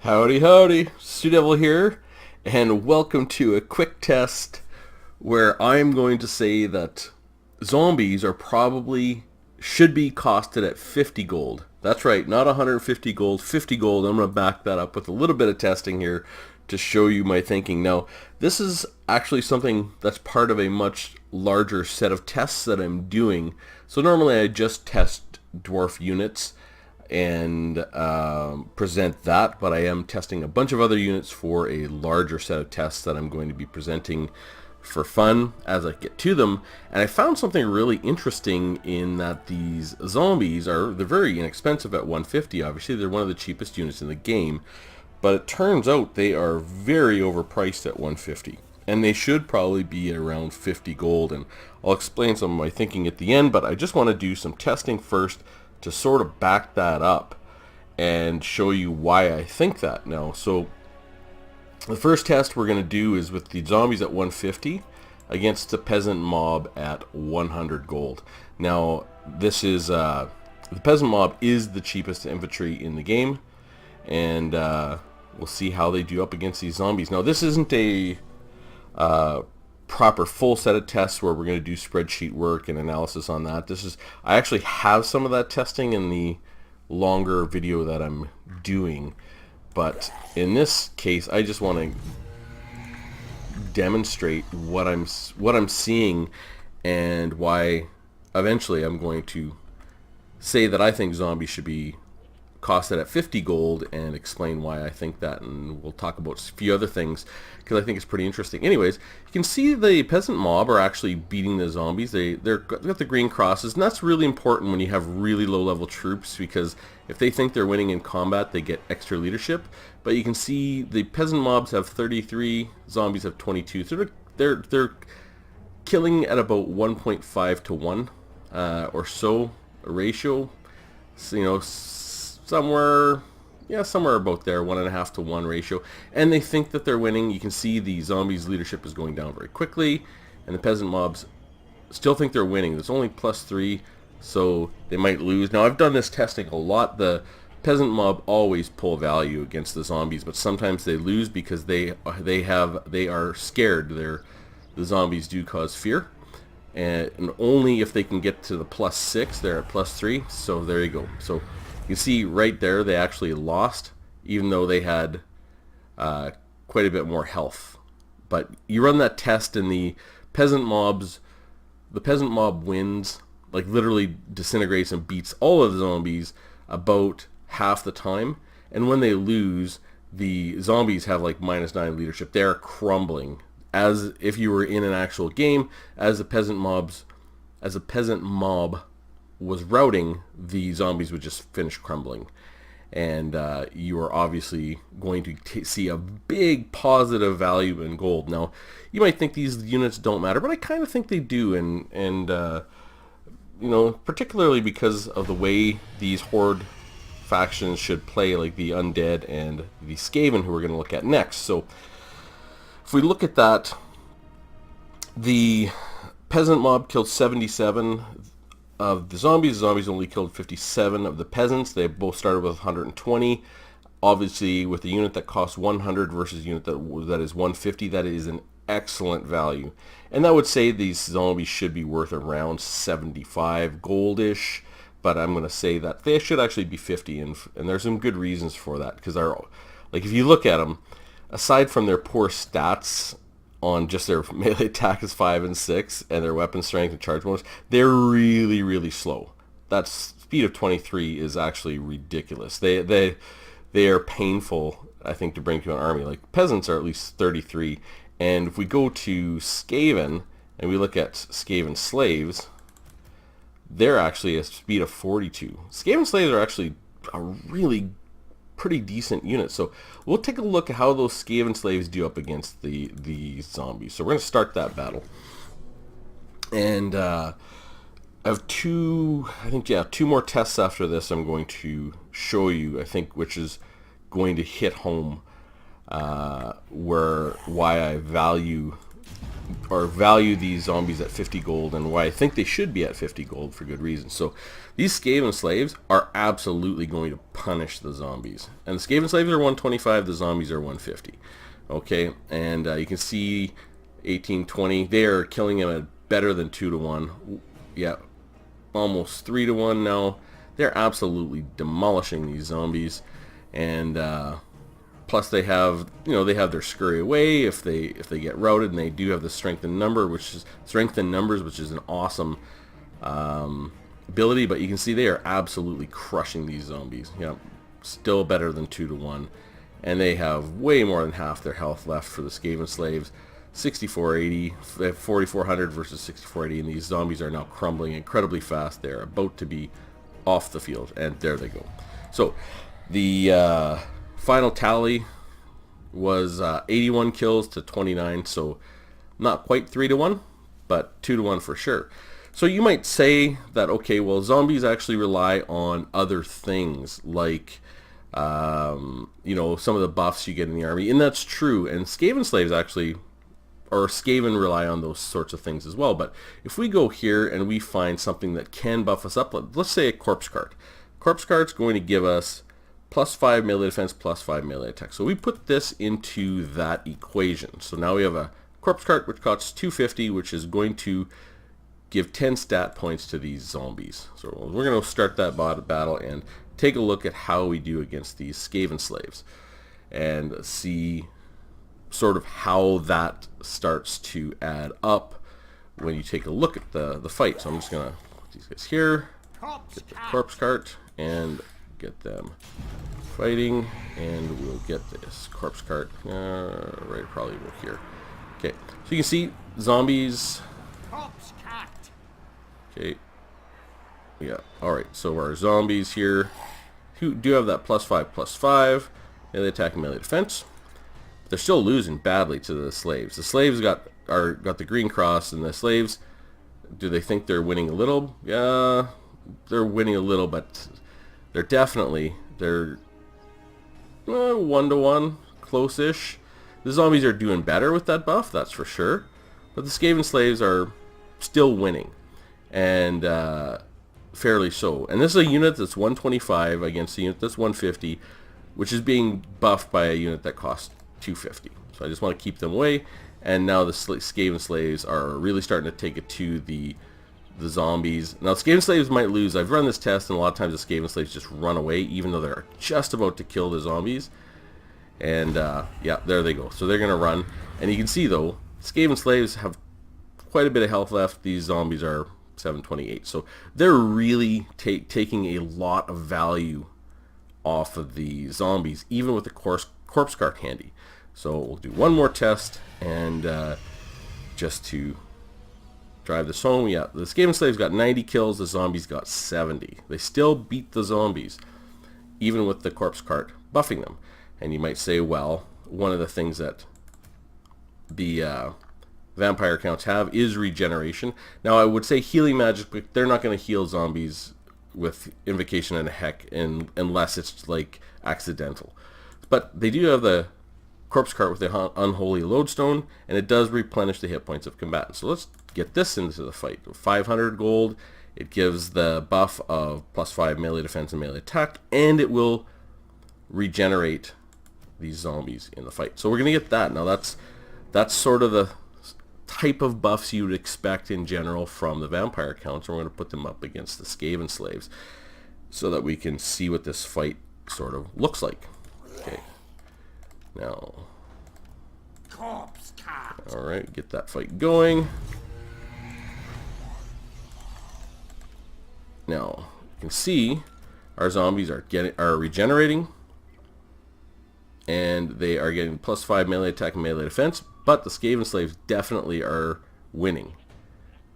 Howdy, howdy, Stu Devil here, and welcome to a quick test where I'm going to say that zombies are probably should be costed at 50 gold. That's right, not 150 gold, 50 gold. I'm going to back that up with a little bit of testing here to show you my thinking. Now, this is actually something that's part of a much larger set of tests that I'm doing. So normally I just test dwarf units and present that, but I am testing a bunch of other units for a larger set of tests that I'm going to be presenting for fun as I get to them. And I found something really interesting in that these zombies they're very inexpensive at 150. Obviously they're one of the cheapest units in the game, but it turns out they are very overpriced at 150, and they should probably be around 50 gold. And I'll explain some of my thinking at the end, but I just want to do some testing first to sort of back that up and show you why I think that now. So the first test we're going to do is with the zombies at 150 against the peasant mob at 100 gold. Now this is the peasant mob is the cheapest infantry in the game, and we'll see how they do up against these zombies. Now this isn't a proper full set of tests where we're going to do spreadsheet work and analysis on that. I actually have some of that testing in the longer video that I'm doing, but in this case I just want to demonstrate what I'm seeing and why eventually I'm going to say that I think zombies should be costed at 50 gold and explain why I think that, and we'll talk about a few other things because I think it's pretty interesting. Anyways, you can see the peasant mob are actually beating the zombies. They've got the green crosses, and that's really important when you have really low level troops, because if they think they're winning in combat they get extra leadership. But you can see the peasant mobs have 33, zombies have 22, so they're killing at about 1.5 to 1 or so a ratio. So, you know, somewhere about there, 1.5 to 1 ratio, and they think that they're winning. You can see the zombies' leadership is going down very quickly, and the peasant mobs still think they're winning. It's only +3, so they might lose. Now I've done this testing a lot. The peasant mob always pull value against the zombies, but sometimes they lose because they are scared. The zombies do cause fear, and only if they can get to the +6, they're at +3. So there you go. So you can see right there they actually lost, even though they had quite a bit more health. But you run that test and the peasant mob wins, like literally disintegrates and beats all of the zombies about half the time. And when they lose, the zombies have like -9 leadership. They're crumbling as if you were in an actual game. As a peasant mob was routing, the zombies would just finish crumbling, and you are obviously going to see a big positive value in gold. Now you might think these units don't matter, but I kind of think they do, and you know, particularly because of the way these horde factions should play, like the undead and the Skaven, who we're going to look at next. So if we look at that, the peasant mob killed 77 of the zombies. The zombies only killed 57 of the peasants. They both started with 120. Obviously, with a unit that costs 100 versus a unit that is 150, that is an excellent value. And that would say these zombies should be worth around 75 goldish, but I'm going to say that they should actually be 50, and there's some good reasons for that, because like if you look at them, aside from their poor stats on just their melee attack is 5 and 6, and their weapon strength and charge bonus, they're really, really slow. That speed of 23 is actually ridiculous. They are painful, I think, to bring to an army. Like peasants are at least 33, and if we go to Skaven and we look at Skaven slaves, they're actually a speed of 42. Skaven slaves are actually a really pretty decent unit. So we'll take a look at how those Skaven slaves do up against the zombies. So we're going to start that battle, and I have two more tests after this I'm going to show you, I think, which is going to hit home why I value or value these zombies at 50 gold, and why I think they should be at 50 gold for good reason. So these Skaven slaves are absolutely going to punish the zombies. And the Skaven slaves are 125, the zombies are 150. Okay, and you can see 1820, they are killing them at better than 2 to 1. Yeah, almost 3 to 1 now. They're absolutely demolishing these zombies. And plus they have, they have their scurry away if they get routed, and they do have the strength in numbers, which is an awesome ability. But you can see they are absolutely crushing these zombies. Yeah, still better than 2 to 1, and they have way more than half their health left for the Skaven slaves. 6480, 4400 versus 6480, and these zombies are now crumbling incredibly fast. They're about to be off the field, and there they go. So the final tally was 81 kills to 29, so not quite 3 to 1, but 2 to 1 for sure. So you might say that, okay, well, zombies actually rely on other things, like some of the buffs you get in the army, and that's true. And Skaven slaves actually, or Skaven, rely on those sorts of things as well. But if we go here and we find something that can buff us up, let's say a corpse cart. Corpse cart's going to give us +5 melee defense, +5 melee attack. So we put this into that equation. So now we have a corpse cart which costs 250, which is going to give 10 stat points to these zombies. So we're going to start that battle and take a look at how we do against these Skaven slaves and see sort of how that starts to add up when you take a look at the fight. So I'm just going to put these guys here, get the corpse cart, and get them fighting, and we'll get this corpse cart right probably over here. Okay, so you can see zombies. Okay, yeah, alright, so our zombies here who do have that +5/+5, melee attack and melee defense. They're still losing badly to the slaves. The slaves got the green cross, and the slaves, do they think they're winning a little? Yeah, they're winning a little, but they're 1 to 1, close-ish. The zombies are doing better with that buff, that's for sure. But the Skaven slaves are still winning, and fairly so. And this is a unit that's 125 against a unit that's 150, which is being buffed by a unit that costs 250. So I just want to keep them away. And now the Skaven slaves are really starting to take it to the zombies. Now Skaven slaves might lose. I've run this test, and a lot of times the Skaven slaves just run away even though they're just about to kill the zombies. And yeah, there they go. So they're going to run. And you can see though, Skaven slaves have quite a bit of health left. These zombies are 728. So they're really taking a lot of value off of the zombies, even with the corpse cart handy. So we'll do one more test, and just to drive this home, yeah, the Skaven slaves got 90 kills, the zombies got 70. They still beat the zombies, even with the corpse cart buffing them. And you might say, well, one of the things that the vampire accounts have is regeneration. Now I would say healing magic, but they're not going to heal zombies with invocation and a heck unless it's like accidental. But they do have the corpse cart with the unholy lodestone, and it does replenish the hit points of combatants. So let's get this into the fight. 500 gold, it gives the buff of +5 melee defense and melee attack, and it will regenerate these zombies in the fight. So we're going to get that. Now that's sort of the type of buffs you would expect in general from the vampire accounts. We're going to put them up against the Skaven slaves so that we can see what this fight sort of looks like. Okay. Now, alright, get that fight going. Now, you can see our zombies are regenerating, and they are getting +5 melee attack and melee defense, but the Skaven slaves definitely are winning.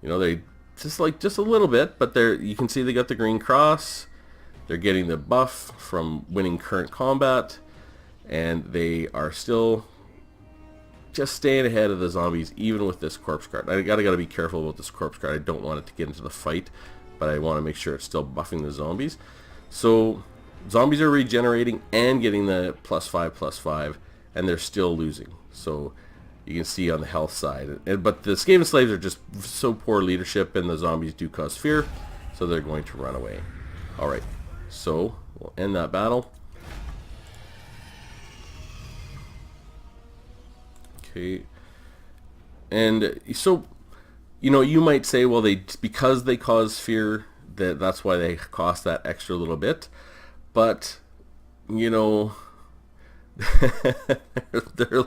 They just a little bit, but you can see they got the green cross. They're getting the buff from winning current combat, and they are still just staying ahead of the zombies, even with this corpse cart. I gotta be careful about this corpse cart. I don't want it to get into the fight, but I want to make sure it's still buffing the zombies. So zombies are regenerating and getting the +5/+5, and they're still losing. So you can see on the health side. But the Skaven slaves are just so poor leadership, and the zombies do cause fear, so they're going to run away. Alright, so we'll end that battle. Okay. And so, you might say, well, because they cause fear, that's why they cost that extra little bit. But, they're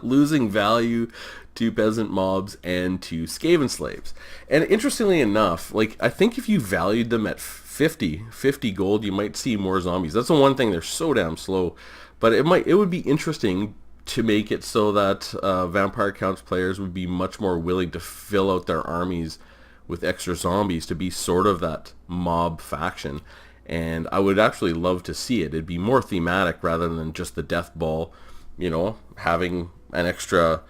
losing value to peasant mobs and to Skaven slaves. And interestingly enough, I think if you valued them at 50 gold, you might see more zombies. That's the one thing, they're so damn slow. But it would be interesting to make it so that Vampire Counts players would be much more willing to fill out their armies with extra zombies to be sort of that mob faction. And I would actually love to see it. It'd be more thematic rather than just the death ball, having an extra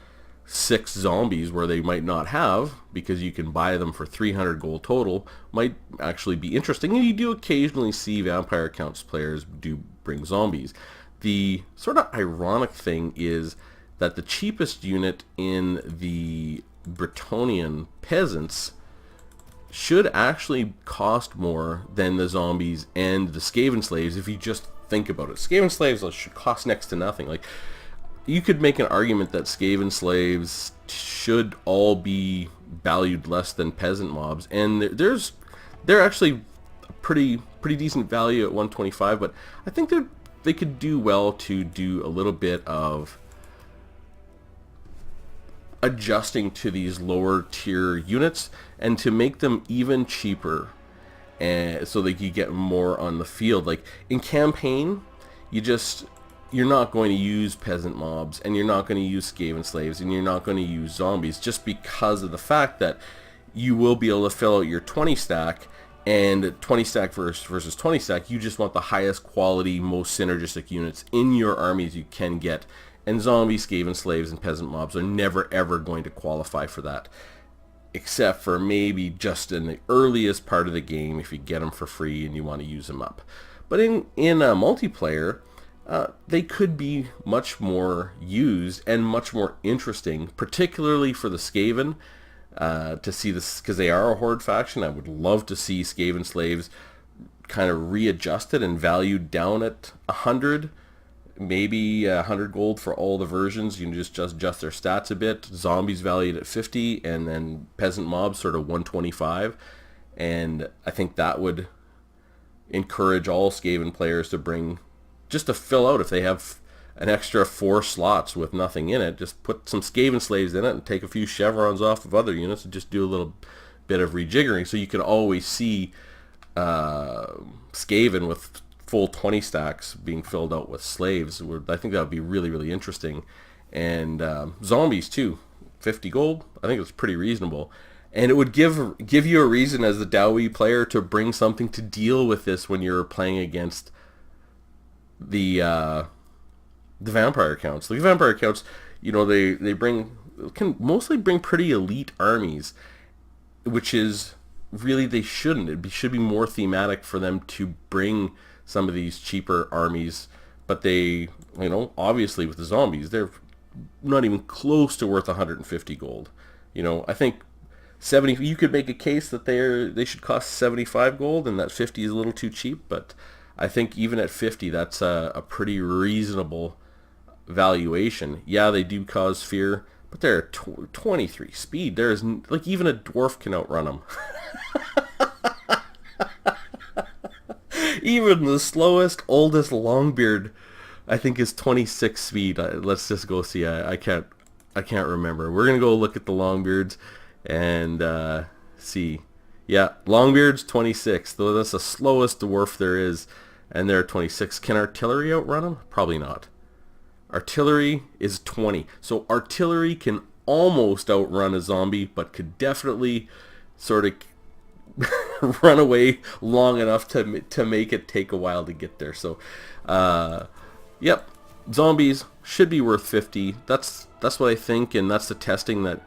6 zombies where they might not have, because you can buy them for 300 gold total, might actually be interesting. And you do occasionally see Vampire Counts players do bring zombies. The sort of ironic thing is that the cheapest unit in the Bretonnian peasants should actually cost more than the zombies and the Skaven slaves if you just think about it. Skaven slaves should cost next to nothing. You could make an argument that Skaven slaves should all be valued less than peasant mobs, and they're actually a pretty decent value at 125, but I think they could do well to do a little bit of adjusting to these lower tier units and to make them even cheaper, and so they could get more on the field. In campaign, you're not going to use peasant mobs, and you're not going to use Skaven slaves, and you're not going to use zombies, just because of the fact that you will be able to fill out your 20 stack, and 20 stack versus 20 stack, you just want the highest quality, most synergistic units in your armies you can get. And zombies, Skaven slaves, and peasant mobs are never ever going to qualify for that, except for maybe just in the earliest part of the game if you get them for free and you want to use them up. But in multiplayer, they could be much more used and much more interesting, particularly for the Skaven, to see this, because they are a horde faction. I would love to see Skaven slaves kind of readjusted and valued down at 100, maybe 100 gold for all the versions. You can just adjust their stats a bit. Zombies valued at 50, and then peasant mobs sort of 125. And I think that would encourage all Skaven players to bring, just to fill out, if they have an extra 4 slots with nothing in it, just put some Skaven slaves in it and take a few chevrons off of other units and just do a little bit of rejiggering, so you can always see Skaven with full 20 stacks being filled out with slaves. I think that would be really, really interesting. And zombies too, 50 gold, I think it's pretty reasonable. And it would give you a reason as the Dowie player to bring something to deal with this when you're playing against the Vampire Counts. The Vampire Counts, they can mostly bring pretty elite armies, which is really, they shouldn't. It should be more thematic for them to bring some of these cheaper armies, but they, obviously with the zombies, they're not even close to worth 150 gold. I think 70, you could make a case that they should cost 75 gold, and that 50 is a little too cheap, but I think even at 50, that's a pretty reasonable valuation. Yeah, they do cause fear, but they're 23 speed. There's even a dwarf can outrun them. Even the slowest, oldest Longbeard, I think, is 26 speed. Let's just go see. I can't remember. We're gonna go look at the Longbeards and see. Yeah, Longbeard's 26. Though that's the slowest dwarf there is, and they're 26. Can artillery outrun them? Probably not. Artillery is 20. So artillery can almost outrun a zombie, but could definitely sort of run away long enough to make it take a while to get there. So, yep, zombies should be worth 50. That's what I think, and that's the testing that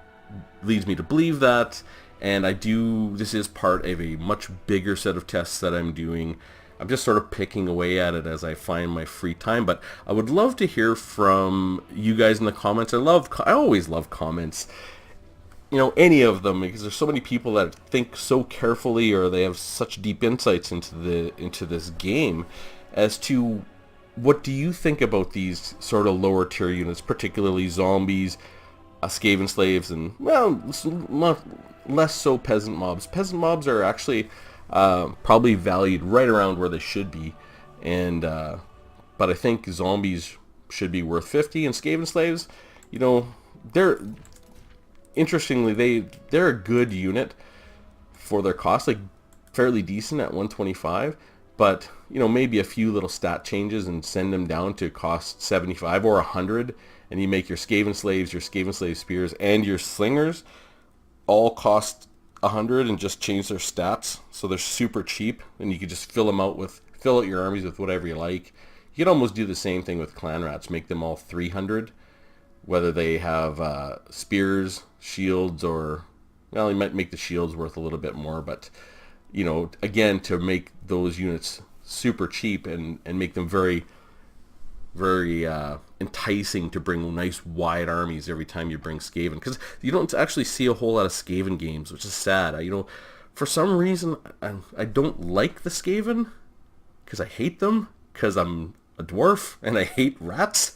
leads me to believe that. And this is part of a much bigger set of tests that I'm doing I'm just sort of picking away at it as I find my free time. But I would love to hear from you guys in the comments. I always love comments, any of them, because there's so many people that think so carefully, or they have such deep insights into this game as to what do you think about these sort of lower tier units, particularly zombies, Skaven slaves, and less so peasant mobs. Peasant mobs are actually probably valued right around where they should be, and but I think zombies should be worth 50, and Skaven slaves, they're interestingly they're a good unit for their cost, like fairly decent at 125, but maybe a few little stat changes and send them down to cost 75 or 100, and you make your Skaven slaves, your Skaven slave spears, and your slingers all cost 100 and just change their stats, so they're super cheap, and you could just fill out your armies with whatever you like. You could almost do the same thing with clan rats, make them all 300, whether they have spears, shields, or, well, you might make the shields worth a little bit more, but again, to make those units super cheap and make them very, very enticing to bring nice wide armies every time you bring Skaven, because you don't actually see a whole lot of Skaven games, which is sad. For some reason I don't like the Skaven, because I hate them, because I'm a dwarf and I hate rats.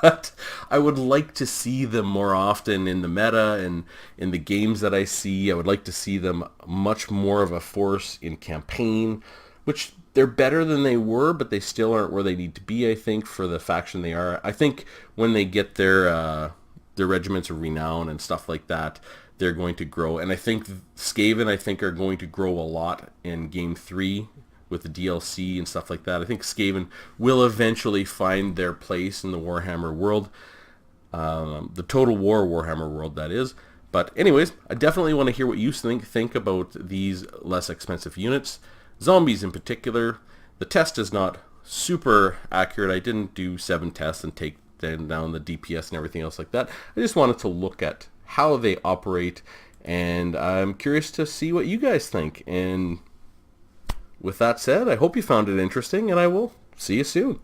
But I would like to see them more often in the meta and in the games that I see. I would like to see them much more of a force in campaign, which they're better than they were, but they still aren't where they need to be, I think, for the faction they are. I think when they get their regiments of renown and stuff like that, they're going to grow. And I think Skaven, are going to grow a lot in Game 3 with the DLC and stuff like that. I think Skaven will eventually find their place in the Warhammer world, the Total War Warhammer world, that is. But anyways, I definitely want to hear what you think about these less expensive units. Zombies in particular, the test is not super accurate. I didn't do 7 tests and take down the DPS and everything else like that. I just wanted to look at how they operate, and I'm curious to see what you guys think. And with that said, I hope you found it interesting, and I will see you soon.